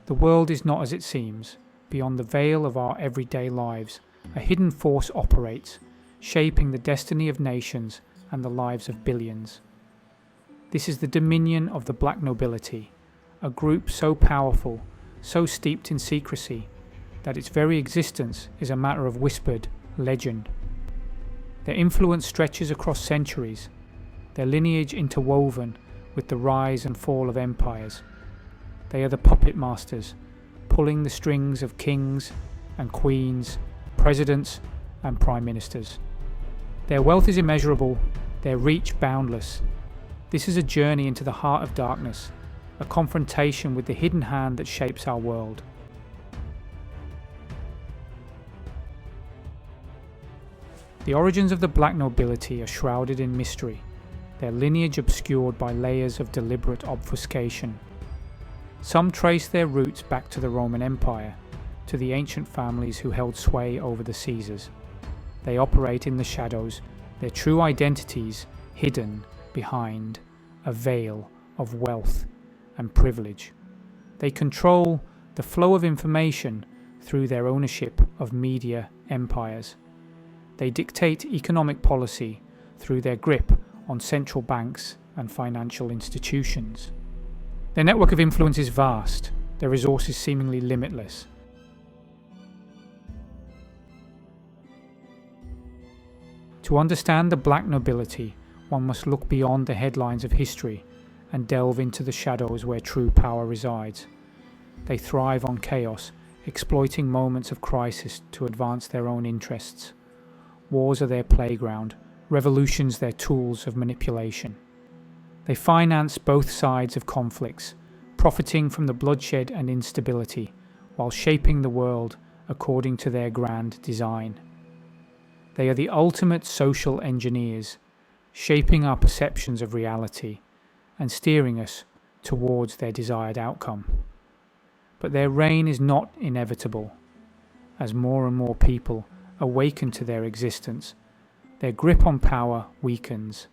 The world is not as it seems. Beyond the veil of our everyday lives, a hidden force operates, shaping the destiny of nations and the lives of billions. This is the dominion of the Black Nobility, a group so powerful, so steeped in secrecy, that its very existence is a matter of whispered legend. Their influence stretches across centuries, their lineage interwoven with the rise and fall of empires. They are the puppet masters, pulling the strings of kings and queens, presidents and prime ministers. Their wealth is immeasurable, their reach boundless. This is a journey into the heart of darkness, a confrontation with the hidden hand that shapes our world. The origins of the Black Nobility are shrouded in mystery, their lineage obscured by layers of deliberate obfuscation. Some trace their roots back to the Roman Empire, to the ancient families who held sway over the Caesars. They operate in the shadows, their true identities hidden behind a veil of wealth and privilege. They control the flow of information through their ownership of media empires. They dictate economic policy through their grip on central banks and financial institutions. Their network of influence is vast, their resources seemingly limitless. To understand the Black Nobility, one must look beyond the headlines of history and delve into the shadows where true power resides. They thrive on chaos, exploiting moments of crisis to advance their own interests. Wars are their playground, revolutions their tools of manipulation. They finance both sides of conflicts, profiting from the bloodshed and instability, while shaping the world according to their grand design. They are the ultimate social engineers, shaping our perceptions of reality and steering us towards their desired outcome. But their reign is not inevitable. As more and more people awaken to their existence, their grip on power weakens.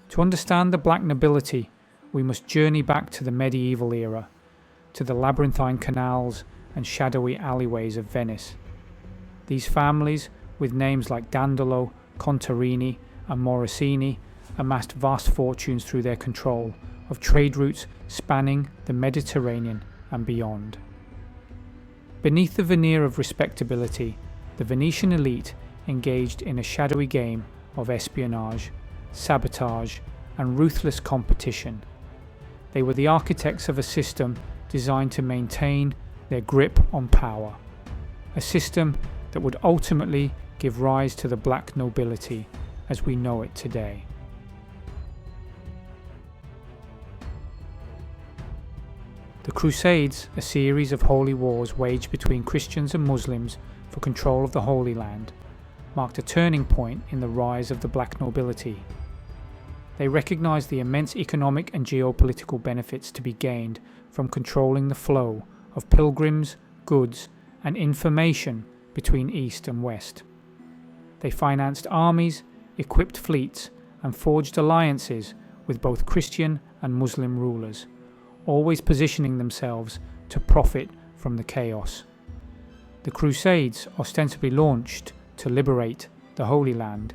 To understand the Black Nobility, we must journey back to the medieval era, to the labyrinthine canals and shadowy alleyways of Venice. These families, with names like Dandolo, Contarini and Orsini, amassed vast fortunes through their control of trade routes spanning the Mediterranean and beyond. Beneath the veneer of respectability, the Venetian elite engaged in a shadowy game of espionage, sabotage and ruthless competition. They were the architects of a system designed to maintain their grip on power, a system that would ultimately give rise to the Black Nobility as we know it today. The Crusades, a series of holy wars waged between Christians and Muslims for control of the Holy Land, marked a turning point in the rise of the Black Nobility. They recognized the immense economic and geopolitical benefits to be gained from controlling the flow of pilgrims, goods, and information between East and West. They financed armies, equipped fleets, and forged alliances with both Christian and Muslim rulers, always positioning themselves to profit from the chaos. The Crusades, ostensibly launched to liberate the Holy Land,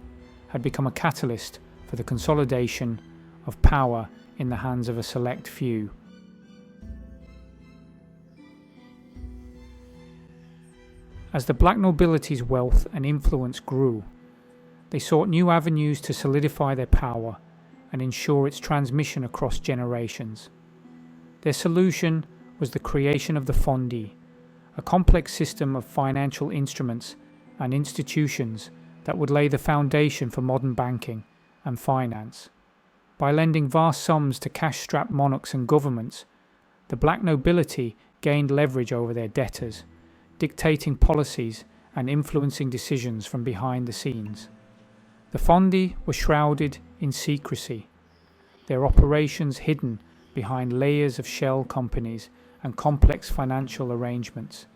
had become a catalyst for the consolidation of power in the hands of a select few. As the Black Nobility's wealth and influence grew, they sought new avenues to solidify their power and ensure its transmission across generations. Their solution was the creation of the fondi, a complex system of financial instruments and institutions that would lay the foundation for modern banking and finance. By lending vast sums to cash-strapped monarchs and governments, the Black Nobility gained leverage over their debtors, dictating policies and influencing decisions from behind the scenes. The fondi were shrouded in secrecy, their operations hidden behind layers of shell companies and complex financial arrangements.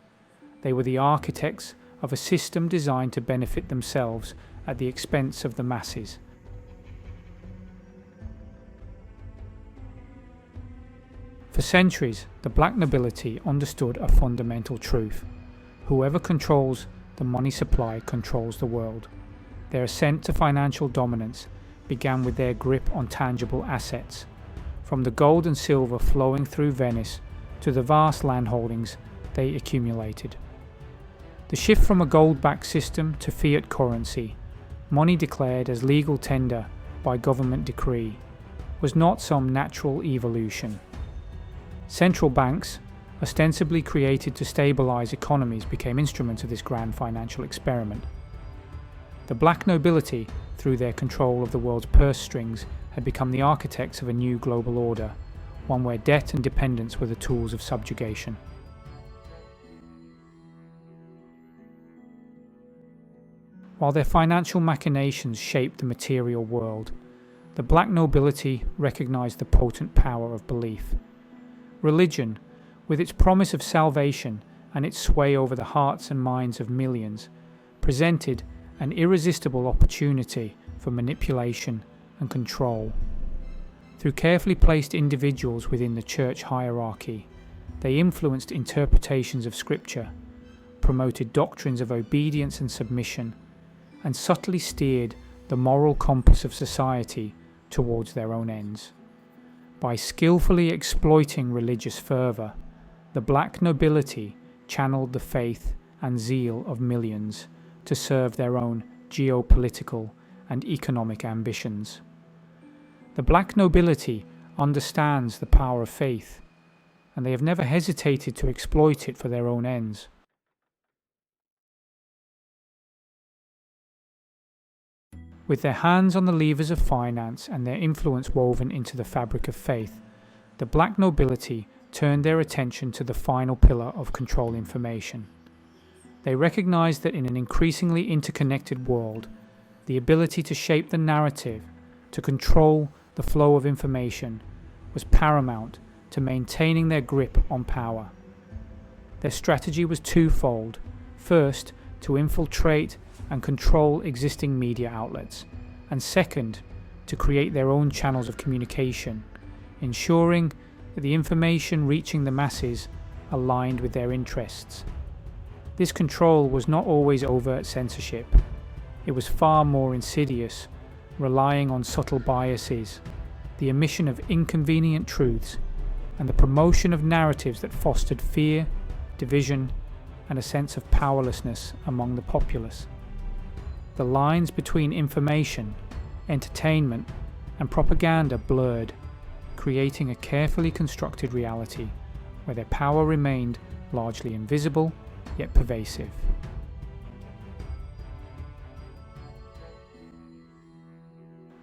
They were the architects of a system designed to benefit themselves at the expense of the masses. For centuries, the black nobility understood a fundamental truth: whoever controls the money supply controls the world. Their ascent to financial dominance began with their grip on tangible assets, from the gold and silver flowing through Venice to the vast land holdings they accumulated. The shift from a gold-backed system to fiat currency, money declared as legal tender by government decree, was not some natural evolution. Central banks, ostensibly created to stabilize economies, became instruments of this grand financial experiment. The black nobility, through their control of the world's purse strings, had become the architects of a new global order, one where debt and dependence were the tools of subjugation. While their financial machinations shaped the material world, the black nobility recognized the potent power of belief. Religion, with its promise of salvation and its sway over the hearts and minds of millions, presented an irresistible opportunity for manipulation and control. Through carefully placed individuals within the church hierarchy, they influenced interpretations of Scripture, promoted doctrines of obedience and submission, and subtly steered the moral compass of society towards their own ends. By skillfully exploiting religious fervour, the black nobility channeled the faith and zeal of millions to serve their own geopolitical and economic ambitions. The black nobility understands the power of faith, and they have never hesitated to exploit it for their own ends. With their hands on the levers of finance and their influence woven into the fabric of faith, the black nobility turned their attention to the final pillar of control: information. They recognized that in an increasingly interconnected world, the ability to shape the narrative, to control the flow of information, was paramount to maintaining their grip on power. Their strategy was twofold. First, to infiltrate and control existing media outlets, and second, to create their own channels of communication, ensuring that the information reaching the masses aligned with their interests. This control was not always overt censorship. It was far more insidious, relying on subtle biases, the omission of inconvenient truths, and the promotion of narratives that fostered fear, division, and a sense of powerlessness among the populace. The lines between information, entertainment, and propaganda blurred, creating a carefully constructed reality where their power remained largely invisible yet pervasive.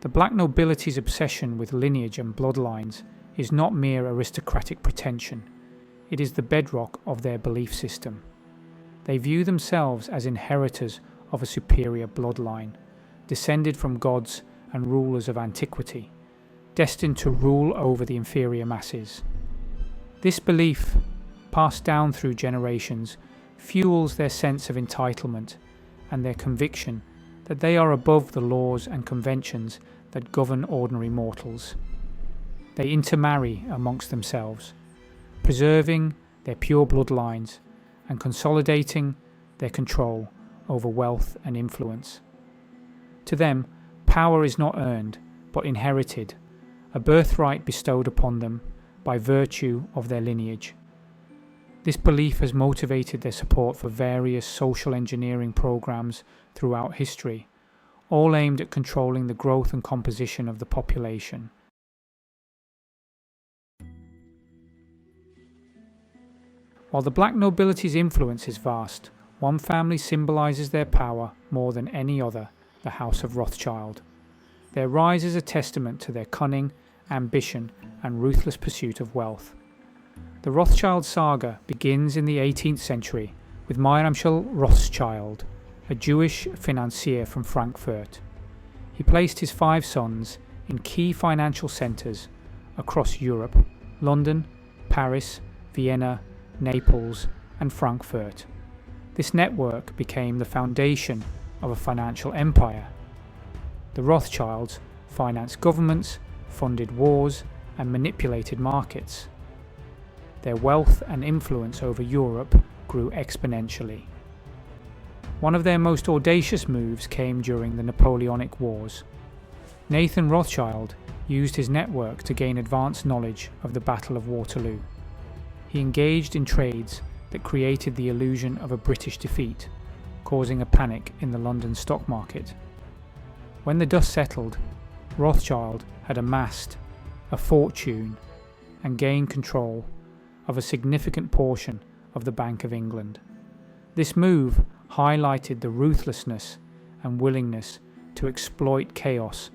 The black nobility's obsession with lineage and bloodlines is not mere aristocratic pretension. It is the bedrock of their belief system. They view themselves as inheritors of a superior bloodline, descended from gods and rulers of antiquity, destined to rule over the inferior masses. This belief, passed down through generations, fuels their sense of entitlement and their conviction that they are above the laws and conventions that govern ordinary mortals. They intermarry amongst themselves, preserving their pure bloodlines and consolidating their control over wealth and influence. To them, power is not earned, but inherited, a birthright bestowed upon them by virtue of their lineage. This belief has motivated their support for various social engineering programs throughout history, all aimed at controlling the growth and composition of the population. While the black nobility's influence is vast, one family symbolizes their power more than any other: the House of Rothschild. Their rise is a testament to their cunning, ambition, and ruthless pursuit of wealth. The Rothschild saga begins in the 18th century with Meyeramschel Rothschild, a Jewish financier from Frankfurt. He placed his 5 sons in key financial centres across Europe: London, Paris, Vienna, Naples, and Frankfurt. This network became the foundation of a financial empire. The Rothschilds financed governments, funded wars, and manipulated markets. their wealth and influence over Europe grew exponentially. One of their most audacious moves came during the Napoleonic Wars. Nathan Rothschild used his network to gain advanced knowledge of the Battle of Waterloo. He engaged in trades that created the illusion of a British defeat, causing a panic in the London stock market. When the dust settled, Rothschild had amassed a fortune and gained control of a significant portion of the Bank of England. This move highlighted the ruthlessness and willingness to exploit chaos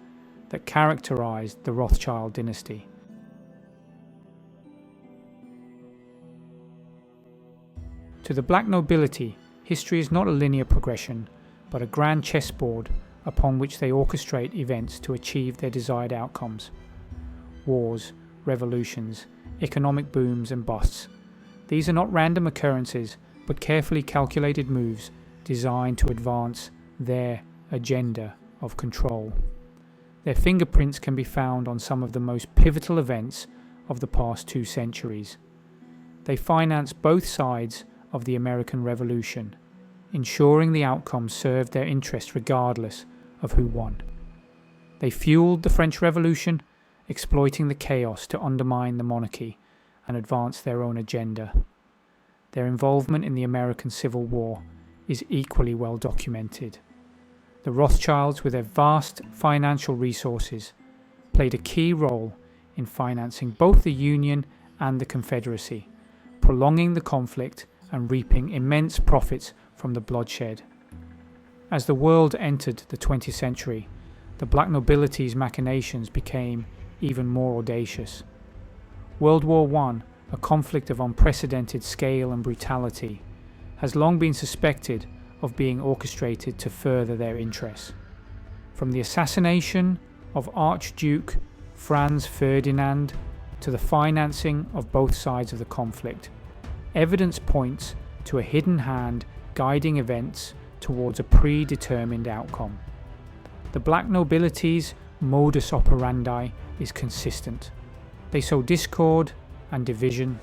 that characterized the Rothschild dynasty. To the Black Nobility, history is not a linear progression, but a grand chessboard upon which they orchestrate events to achieve their desired outcomes. Wars, revolutions, economic booms and busts. These are not random occurrences, but carefully calculated moves designed to advance their agenda of control. Their fingerprints can be found on some of the most pivotal events of the past 2 centuries. They financed both sides of the American Revolution, ensuring the outcome served their interests regardless of who won. They fueled the French Revolution, exploiting the chaos to undermine the monarchy and advance their own agenda. Their involvement in the American Civil War is equally well documented. The Rothschilds, with their vast financial resources, played a key role in financing both the Union and the Confederacy, prolonging the conflict and reaping immense profits from the bloodshed. As the world entered the 20th century, the Black Nobility's machinations became even more audacious. World War I, a conflict of unprecedented scale and brutality, has long been suspected of being orchestrated to further their interests. From the assassination of Archduke Franz Ferdinand to the financing of both sides of the conflict, evidence points to a hidden hand guiding events towards a predetermined outcome. The Black Nobility's modus operandi is consistent. They sow discord and division,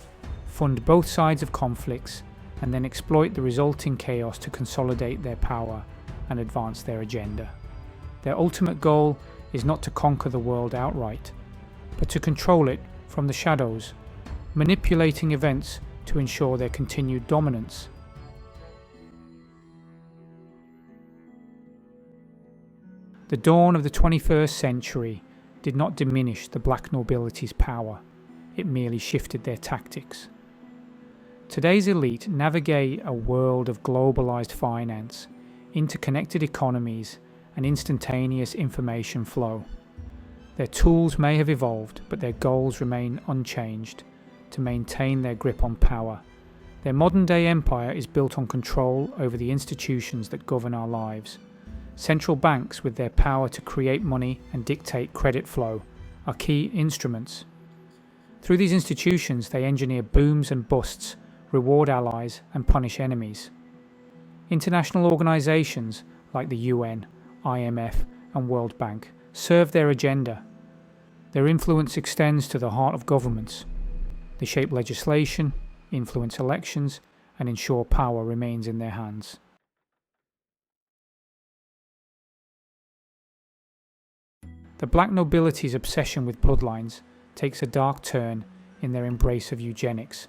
fund both sides of conflicts, and then exploit the resulting chaos to consolidate their power and advance their agenda. Their ultimate goal is not to conquer the world outright, but to control it from the shadows, manipulating events to ensure their continued dominance. The dawn of the 21st century did not diminish the Black Nobility's power, it merely shifted their tactics. Today's elite navigate a world of globalized finance, interconnected economies, and instantaneous information flow. Their tools may have evolved, but their goals remain unchanged: to maintain their grip on power. Their modern-day empire is built on control over the institutions that govern our lives. Central banks, with their power to create money and dictate credit flow, are key instruments. Through these institutions, they engineer booms and busts, reward allies and punish enemies. International organizations like the UN, IMF and World Bank serve their agenda. Their influence extends to the heart of governments. They shape legislation, influence elections, and ensure power remains in their hands. The Black Nobility's obsession with bloodlines takes a dark turn in their embrace of eugenics,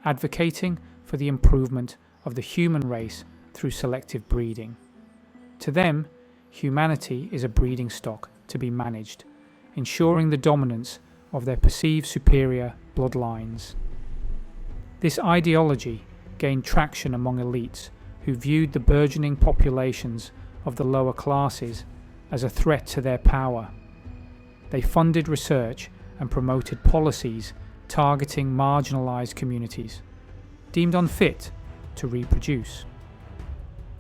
advocating for the improvement of the human race through selective breeding. To them, humanity is a breeding stock to be managed, ensuring the dominance of their perceived superior bloodlines. This ideology gained traction among elites who viewed the burgeoning populations of the lower classes as a threat to their power. They funded research and promoted policies targeting marginalized communities, deemed unfit to reproduce.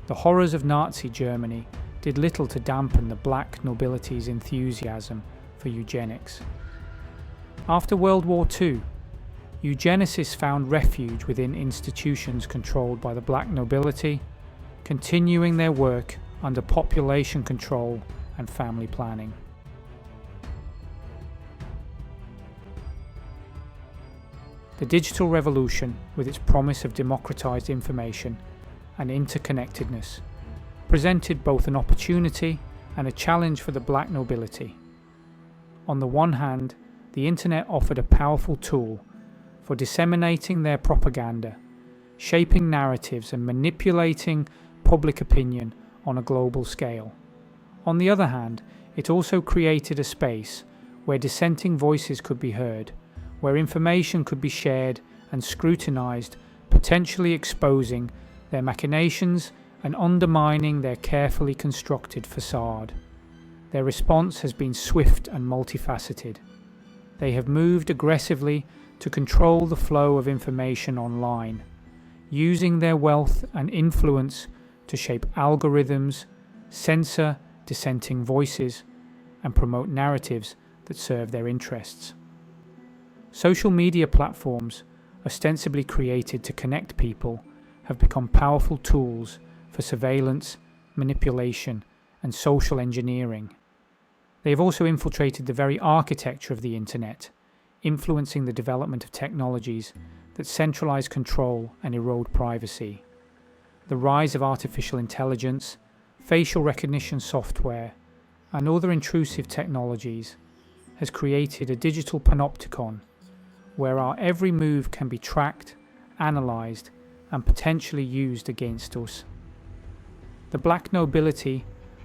The horrors of Nazi Germany did little to dampen the Black Nobility's enthusiasm for eugenics. After World War II, eugenicists found refuge within institutions controlled by the Black Nobility, continuing their work under population control and family planning. The digital revolution, with its promise of democratized information and interconnectedness, presented both an opportunity and a challenge for the black nobility. On the one hand, the internet offered a powerful tool for disseminating their propaganda, shaping narratives and manipulating public opinion on a global scale. On the other hand, it also created a space where dissenting voices could be heard, where information could be shared and scrutinized, potentially exposing their machinations and undermining their carefully constructed facade. Their response has been swift and multifaceted. They have moved aggressively to control the flow of information online, using their wealth and influence to shape algorithms, censor dissenting voices, and promote narratives that serve their interests. Social media platforms, ostensibly created to connect people, have become powerful tools for surveillance, manipulation, and social engineering. They have also infiltrated the very architecture of the internet, influencing the development of technologies that centralize control and erode privacy. The rise of artificial intelligence, facial recognition software, and other intrusive technologies has created a digital panopticon where our every move can be tracked, analysed, and potentially used against us. The black nobility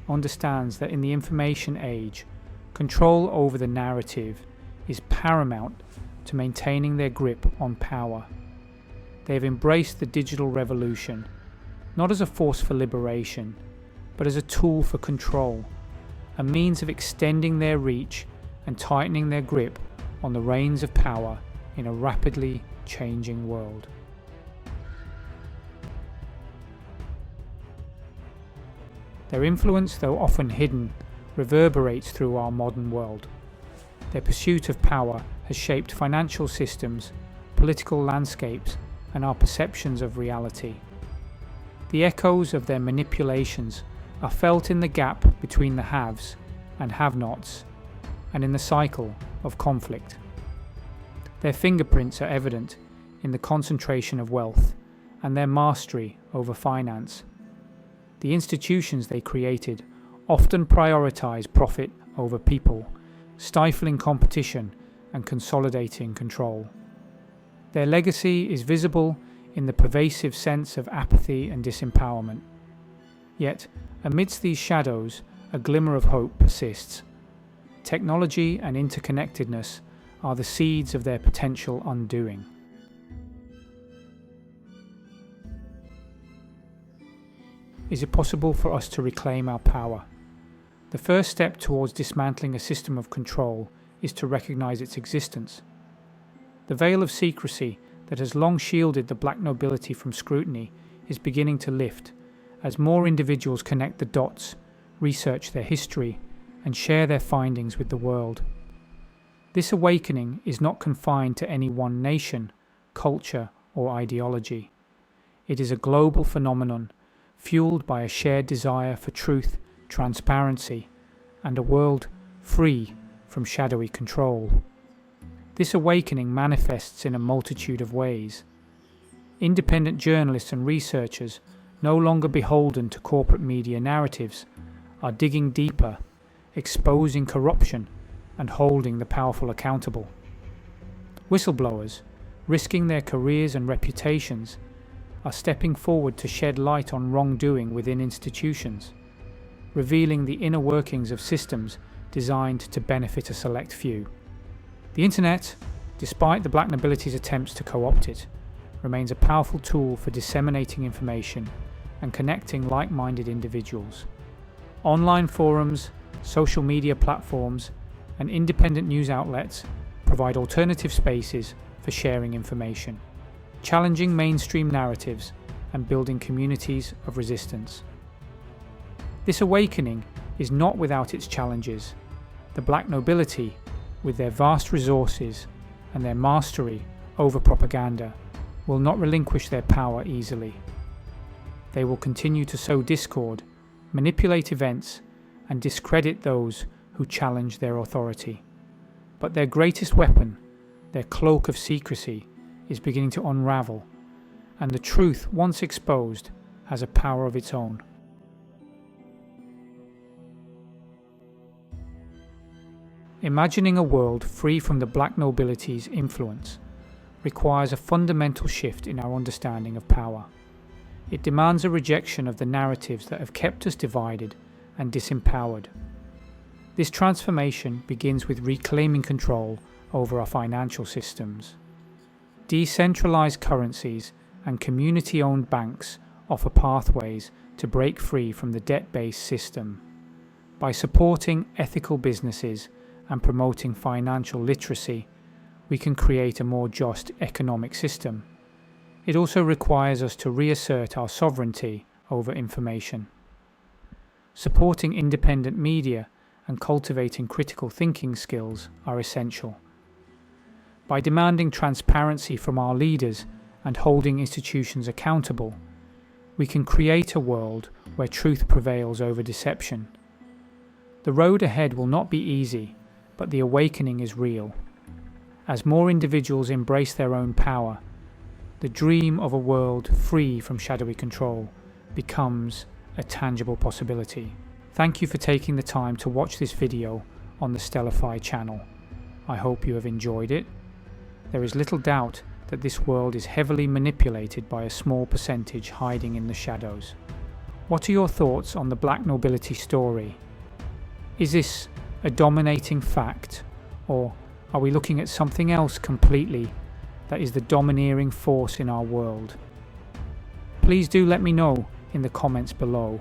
understands that in the information age, control over the narrative is paramount to maintaining their grip on power. They have embraced the digital revolution, not as a force for liberation, but as a tool for control, a means of extending their reach and tightening their grip on the reins of power in a rapidly changing world. Their influence, though often hidden, reverberates through our modern world. Their pursuit of power has shaped financial systems, political landscapes, and our perceptions of reality. The echoes of their manipulations are felt in the gap between the haves and have-nots, and in the cycle of conflict. Their fingerprints are evident in the concentration of wealth and their mastery over finance. The institutions they created often prioritize profit over people, stifling competition and consolidating control. Their legacy is visible in the pervasive sense of apathy and disempowerment. Yet, amidst these shadows, a glimmer of hope persists. Technology and interconnectedness are the seeds of their potential undoing. Is it possible for us to reclaim our power? The first step towards dismantling a system of control is to recognize its existence. The veil of secrecy that has long shielded the black nobility from scrutiny is beginning to lift as more individuals connect the dots, research their history, and share their findings with the world. This awakening is not confined to any one nation, culture, or ideology. It is a global phenomenon, fueled by a shared desire for truth, transparency, and a world free from shadowy control. This awakening manifests in a multitude of ways. Independent journalists and researchers, no longer beholden to corporate media narratives, are digging deeper, exposing corruption, and holding the powerful accountable. Whistleblowers, risking their careers and reputations, are stepping forward to shed light on wrongdoing within institutions, revealing the inner workings of systems designed to benefit a select few. The internet, despite the black nobility's attempts to co-opt it, remains a powerful tool for disseminating information and connecting like-minded individuals. Online forums, social media platforms, and independent news outlets provide alternative spaces for sharing information, challenging mainstream narratives and building communities of resistance. This awakening is not without its challenges. The black nobility, with their vast resources and their mastery over propaganda, will not relinquish their power easily. They will continue to sow discord, manipulate events, and discredit those who challenge their authority. But their greatest weapon, their cloak of secrecy, is beginning to unravel, and the truth, once exposed, has a power of its own. Imagining a world free from the Black Nobility's influence requires a fundamental shift in our understanding of power. It demands a rejection of the narratives that have kept us divided and disempowered. This transformation begins with reclaiming control over our financial systems. Decentralized currencies and community-owned banks offer pathways to break free from the debt-based system. By supporting ethical businesses and promoting financial literacy, we can create a more just economic system. It also requires us to reassert our sovereignty over information. Supporting independent media and cultivating critical thinking skills are essential. By demanding transparency from our leaders and holding institutions accountable, we can create a world where truth prevails over deception. The road ahead will not be easy, but the awakening is real. As more individuals embrace their own power, the dream of a world free from shadowy control becomes a tangible possibility. Thank you for taking the time to watch this video on the Stellify channel. I hope you have enjoyed it. There is little doubt that this world is heavily manipulated by a small percentage hiding in the shadows. What are your thoughts on the Black Nobility story? Is this a dominating fact, or are we looking at something else completely that is the domineering force in our world? Please do let me know in the comments below,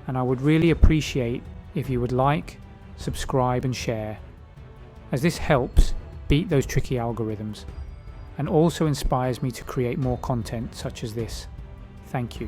and I would really appreciate if you would like, subscribe and share, as this helps beat those tricky algorithms and also inspires me to create more content such as this. Thank you.